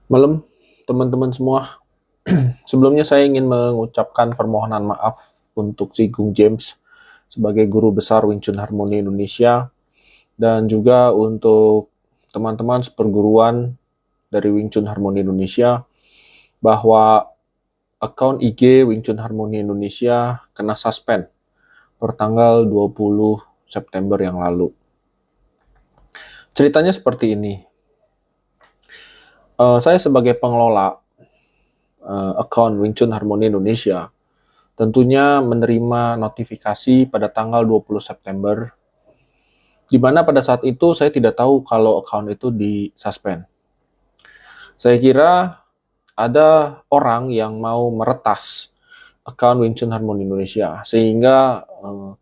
Malam, teman-teman semua. Sebelumnya saya ingin mengucapkan permohonan maaf untuk si Gung James sebagai guru besar Wing Chun Harmoni Indonesia dan juga untuk teman-teman seperguruan dari Wing Chun Harmoni Indonesia bahwa akun IG Wing Chun Harmoni Indonesia kena suspend per tanggal 20 September yang lalu. Ceritanya seperti ini. Saya sebagai pengelola akun Wing Chun Harmoni Indonesia tentunya menerima notifikasi pada tanggal 20 September, di mana pada saat itu saya tidak tahu kalau akun itu disuspend. Saya kira ada orang yang mau meretas akun Wing Chun Harmoni Indonesia, sehingga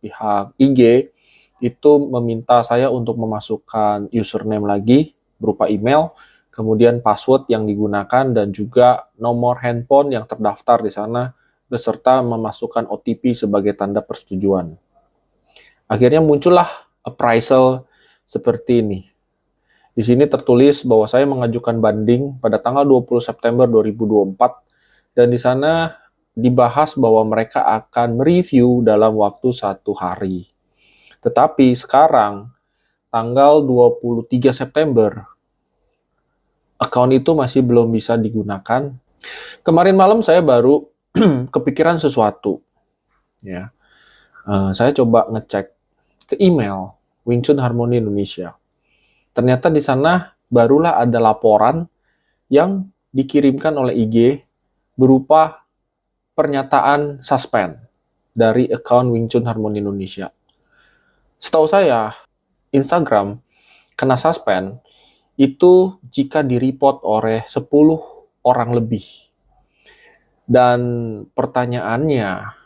pihak IG itu meminta saya untuk memasukkan username lagi berupa email, kemudian password yang digunakan, dan juga nomor handphone yang terdaftar di sana, beserta memasukkan OTP sebagai tanda persetujuan. Akhirnya muncullah appraisal seperti ini. Di sini tertulis bahwa saya mengajukan banding pada tanggal 20 September 2024, dan di sana dibahas bahwa mereka akan mereview dalam waktu 1 hari. Tetapi sekarang, tanggal 23 September, akun itu masih belum bisa digunakan. Kemarin malam saya baru kepikiran sesuatu. Ya, saya coba ngecek ke email Wing Chun Harmoni Indonesia. Ternyata di sana barulah ada laporan yang dikirimkan oleh IG berupa pernyataan suspend dari akun Wing Chun Harmoni Indonesia. Setahu saya, Instagram kena suspend itu jika di-report oleh 10 orang lebih. Dan pertanyaannya,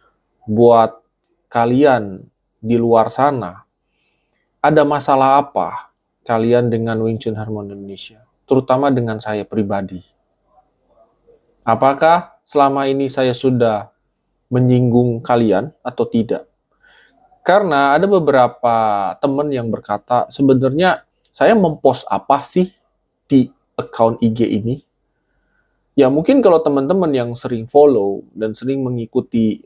buat kalian di luar sana, ada masalah apa kalian dengan Wing Chun Harmoni Indonesia? Terutama dengan saya pribadi. Apakah selama ini saya sudah menyinggung kalian atau tidak? Karena ada beberapa teman yang berkata, sebenarnya saya mempost apa sih di account IG ini? Ya mungkin kalau teman-teman yang sering follow dan sering mengikuti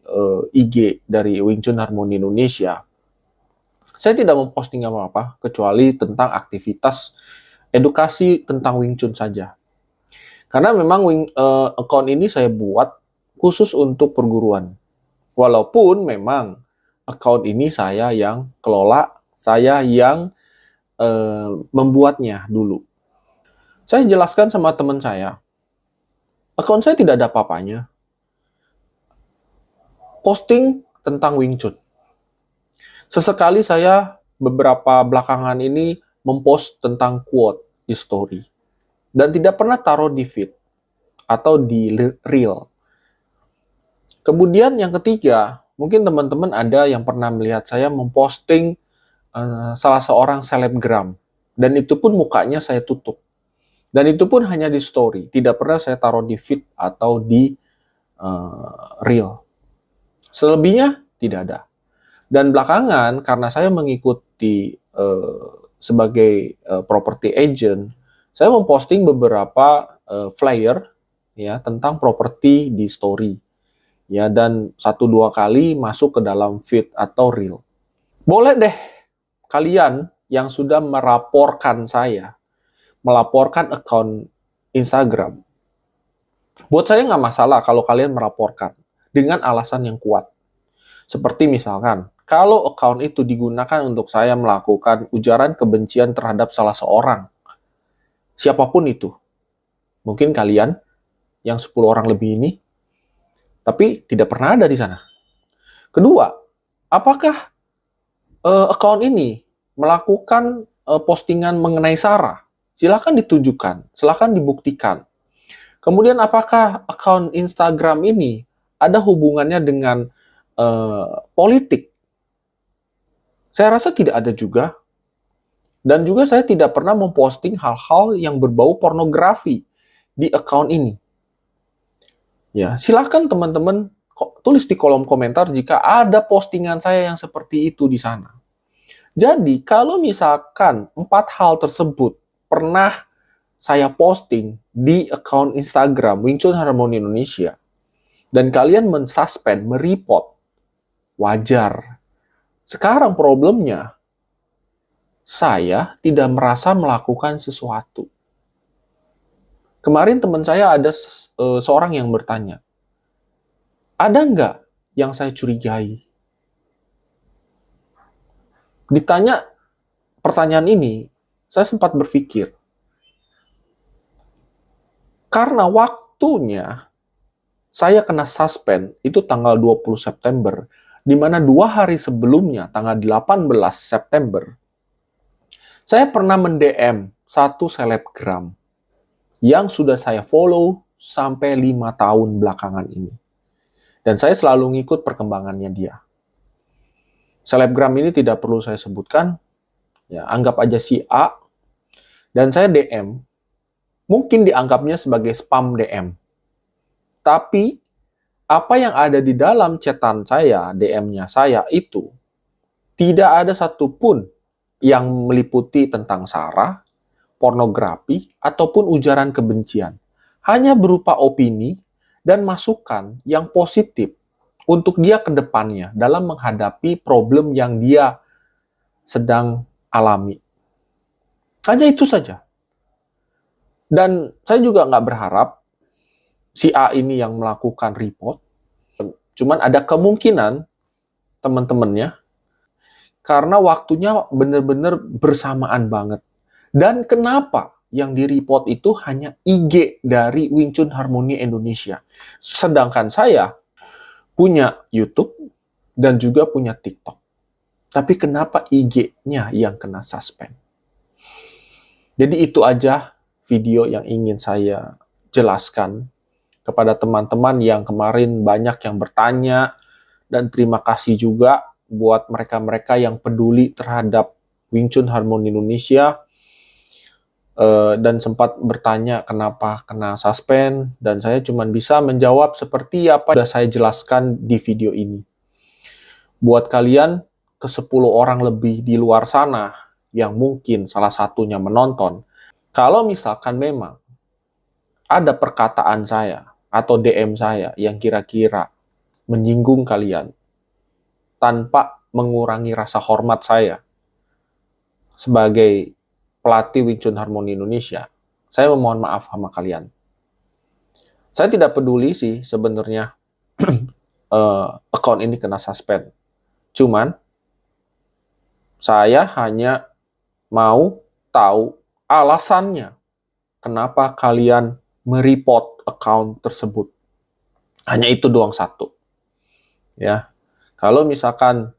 IG dari Wing Chun Harmoni Indonesia, saya tidak memposting apa-apa kecuali tentang aktivitas edukasi tentang Wing Chun saja. Karena memang account ini saya buat khusus untuk perguruan. Walaupun memang account ini saya yang kelola, saya yang membuatnya dulu. Saya jelaskan sama teman saya, akun saya tidak ada apa-apanya. Posting tentang Wing Chun. Sesekali saya beberapa belakangan ini mempost tentang quote di story. Dan tidak pernah taruh di feed atau di reel. Kemudian yang ketiga, mungkin teman-teman ada yang pernah melihat saya memposting salah seorang selebgram. Dan itu pun mukanya saya tutup. Dan itu pun hanya di story. Tidak pernah saya taruh di feed atau di reel. Selebihnya tidak ada. Dan belakangan, karena saya mengikuti sebagai property agent, saya memposting beberapa flyer ya tentang properti di story. Ya, dan 1-2 kali masuk ke dalam feed atau reel. Boleh deh kalian yang sudah melaporkan saya, melaporkan akun Instagram. Buat saya nggak masalah kalau kalian melaporkan dengan alasan yang kuat. Seperti misalkan, kalau akun itu digunakan untuk saya melakukan ujaran kebencian terhadap salah seorang, siapapun itu, mungkin kalian yang 10 orang lebih ini, tapi tidak pernah ada di sana. Kedua, apakah akun ini melakukan postingan mengenai Sarah? Silakan ditunjukkan, silakan dibuktikan. Kemudian apakah akun Instagram ini ada hubungannya dengan politik? Saya rasa tidak ada juga. Dan juga saya tidak pernah memposting hal-hal yang berbau pornografi di akun ini. Ya, silakan teman-teman tulis di kolom komentar jika ada postingan saya yang seperti itu di sana. Jadi, kalau misalkan 4 hal tersebut pernah saya posting di akun Instagram Wing Chun Harmony Indonesia dan kalian mensuspend, mereport, wajar. Sekarang problemnya, saya tidak merasa melakukan sesuatu. Kemarin teman saya ada seorang yang bertanya, ada nggak yang saya curigai? Ditanya pertanyaan ini, saya sempat berpikir, karena waktunya saya kena suspend itu tanggal 20 September, di mana 2 hari sebelumnya, tanggal 18 September, saya pernah mend-DM satu selebgram yang sudah saya follow sampai 5 tahun belakangan ini. Dan saya selalu ngikut perkembangannya dia. Selebgram ini tidak perlu saya sebutkan, ya, anggap aja si A, dan saya DM, mungkin dianggapnya sebagai spam DM. Tapi, apa yang ada di dalam chatan saya, DM-nya saya itu, tidak ada satupun yang meliputi tentang sara, pornografi, ataupun ujaran kebencian. Hanya berupa opini dan masukan yang positif untuk dia ke depannya dalam menghadapi problem yang dia sedang alami. Hanya itu saja. Dan saya juga nggak berharap si A ini yang melakukan report. Cuman ada kemungkinan teman-temannya, karena waktunya benar-benar bersamaan banget. Dan kenapa yang di-report itu hanya IG dari Wing Chun Harmony Indonesia. Sedangkan saya punya YouTube dan juga punya TikTok. Tapi kenapa IG-nya yang kena suspend? Jadi itu aja video yang ingin saya jelaskan kepada teman-teman yang kemarin banyak yang bertanya, dan terima kasih juga buat mereka-mereka yang peduli terhadap Wing Chun Harmony Indonesia dan sempat bertanya kenapa kena suspend, dan saya cuma bisa menjawab seperti apa yang sudah saya jelaskan di video ini. Buat kalian ke 10 orang lebih di luar sana yang mungkin salah satunya menonton, kalau misalkan memang ada perkataan saya atau DM saya yang kira-kira menyinggung kalian tanpa mengurangi rasa hormat saya sebagai pelatih Wing Chun Harmony Indonesia, saya memohon maaf sama kalian. Saya tidak peduli sih sebenarnya akun ini kena suspend. Cuman saya hanya mau tahu alasannya kenapa kalian mereport account tersebut. Hanya itu doang satu. Ya. Kalau misalkan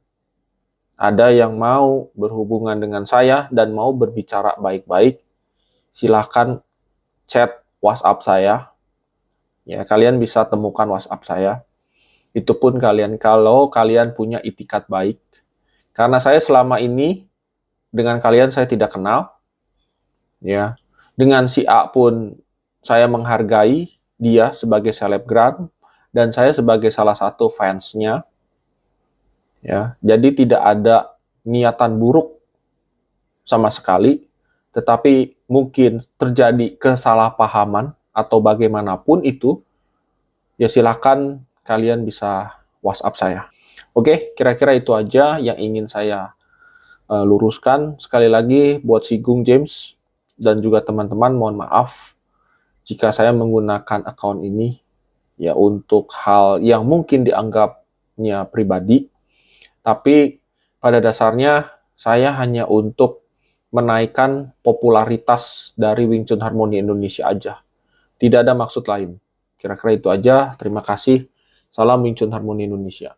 ada yang mau berhubungan dengan saya dan mau berbicara baik-baik, silakan chat WhatsApp saya. Ya, kalian bisa temukan WhatsApp saya. Itu pun kalau kalian punya itikat baik. Karena saya selama ini dengan kalian saya tidak kenal. Ya. Dengan si A pun saya menghargai dia sebagai selebgram dan saya sebagai salah satu fansnya. Ya, jadi tidak ada niatan buruk sama sekali, tetapi mungkin terjadi kesalahpahaman atau bagaimanapun itu, ya silakan kalian bisa WhatsApp saya. Oke, kira-kira itu aja yang ingin saya luruskan. Sekali lagi buat si Gung James dan juga teman-teman, mohon maaf jika saya menggunakan akun ini ya untuk hal yang mungkin dianggapnya pribadi. Tapi pada dasarnya saya hanya untuk menaikkan popularitas dari Wing Chun Harmony Indonesia aja. Tidak ada maksud lain. Kira-kira itu aja. Terima kasih. Salam Wing Chun Harmony Indonesia.